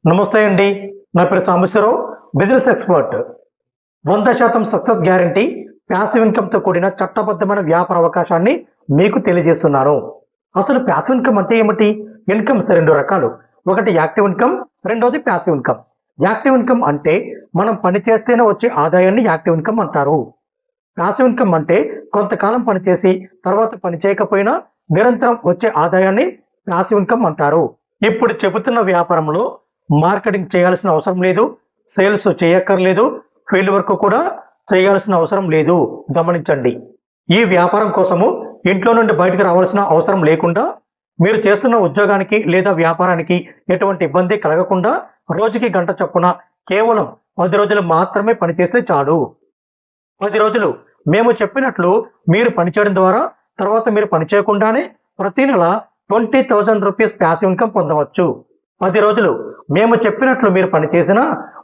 నమస్తే అండి. నా పేరు Sambasivarao, business expert. 100% success guarantee, passive ఇన్కమ్తో కూడిన చట్టబద్ధమైన వ్యాపార అవకాశాన్ని మీకు తెలియజేస్తున్నాను. అసలు ప్యాసివ్ ఇన్కమ్ అంటే ఏమిటి? ఇన్కమ్స్ రెండు రకాలు. ఒకటి యాక్టివ్ ఇన్కమ్, రెండోది ప్యాసివ్ ఇన్కమ్. యాక్టివ్ ఇన్కమ్ అంటే మనం పని చేస్తేనే వచ్చే ఆదాయాన్ని యాక్టివ్ ఇన్కమ్ అంటారు. ప్యాసివ్ ఇన్కమ్ అంటే కొంతకాలం పనిచేసి తర్వాత పని చేయకపోయినా నిరంతరం వచ్చే ఆదాయాన్ని ప్యాసివ్ ఇన్కమ్ అంటారు. ఇప్పుడు చెబుతున్న వ్యాపారంలో మార్కెటింగ్ చేయాల్సిన అవసరం లేదు, సేల్స్ చేయక్కర్లేదు, ఫీల్డ్ వర్క్ కూడా చేయాల్సిన అవసరం లేదు. గమనించండి, ఈ వ్యాపారం కోసము ఇంట్లో నుండి బయటకు రావాల్సిన అవసరం లేకుండా, మీరు చేస్తున్న ఉద్యోగానికి లేదా వ్యాపారానికి ఎటువంటి ఇబ్బంది కలగకుండా రోజుకి గంట చొప్పున కేవలం 10 రోజులు మాత్రమే పనిచేస్తే చాలు. 10 రోజులు మేము చెప్పినట్లు మీరు పనిచేయడం ద్వారా తర్వాత మీరు పని చేయకుండానే ప్రతి నెల 20,000 రూపీస్ ప్యాసివ్ ఇన్కమ్ పొందవచ్చు. 10 రోజులు మేము చెప్పినట్లు మీరు పనిచేసినా,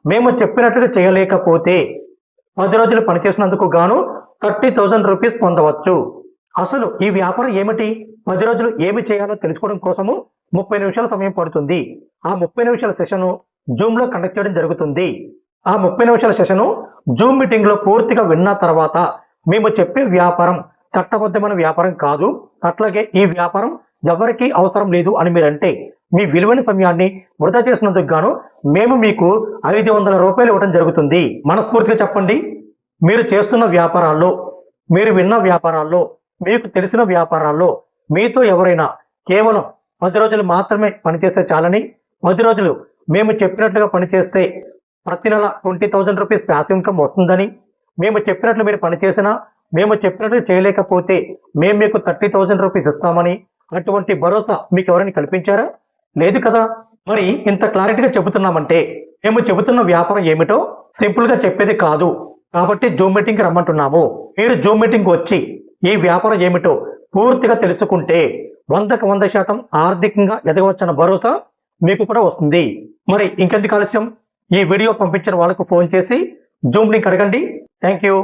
మేము చెప్పినట్లుగా చేయలేకపోతే 10 రోజులు పనిచేసినందుకు గాను 30,000 రూపీస్ పొందవచ్చు. అసలు ఈ వ్యాపారం ఏమిటి? 10 రోజులు ఏమి చేయాలో తెలుసుకోవడం కోసము 30 నిమిషాల సమయం పడుతుంది. ఆ 30 నిమిషాల సెషను జూమ్లో కండక్ట్ చేయడం జరుగుతుంది. ఆ 30 నిమిషాల సెషను జూమ్ మీటింగ్లో పూర్తిగా విన్న తర్వాత మేము చెప్పే వ్యాపారం చట్టబద్ధమైన వ్యాపారం కాదు, అట్లాగే ఈ వ్యాపారం ఎవరికీ అవసరం లేదు అని మీరంటే మీ విలువైన సమయాన్ని వృధా చేసినందుకు గాను మేము మీకు 500 రూపాయలు ఇవ్వడం జరుగుతుంది. మనస్ఫూర్తిగా చెప్పండి, మీరు చేస్తున్న వ్యాపారాల్లో, మీరు విన్న వ్యాపారాల్లో, మీకు తెలిసిన వ్యాపారాల్లో మీతో ఎవరైనా కేవలం 10 రోజులు మాత్రమే పనిచేస్తే చాలని, 10 రోజులు మేము చెప్పినట్లుగా పనిచేస్తే ప్రతి నెల 20,000 రూపీస్ ప్యాసివ్ ఇన్కమ్ వస్తుందని, మేము చెప్పినట్లు మీరు పనిచేసినా, మేము చెప్పినట్లు చేయలేకపోతే మేము మీకు 30,000 రూపీస్ ఇస్తామని, అటువంటి భరోసా మీకు ఎవరైనా కల్పించారా? లేదు కదా. మరి ఇంత క్లారిటీగా చెబుతున్నామంటే మేము చెబుతున్న వ్యాపారం ఏమిటో సింపుల్గా చెప్పేది కాదు కాబట్టి జూమ్ మీటింగ్కి రమ్మంటున్నాము. మీరు జూమ్ మీటింగ్ వచ్చి ఈ వ్యాపారం ఏమిటో పూర్తిగా తెలుసుకుంటే 100కి 100% ఆర్థికంగా ఎదగవచ్చన్న భరోసా మీకు కూడా వస్తుంది. మరి ఇంకెందుకు ఆలస్యం, ఈ వీడియో పంపించిన వాళ్ళకు ఫోన్ చేసి జూమ్ లింక్ అడగండి. Thank you.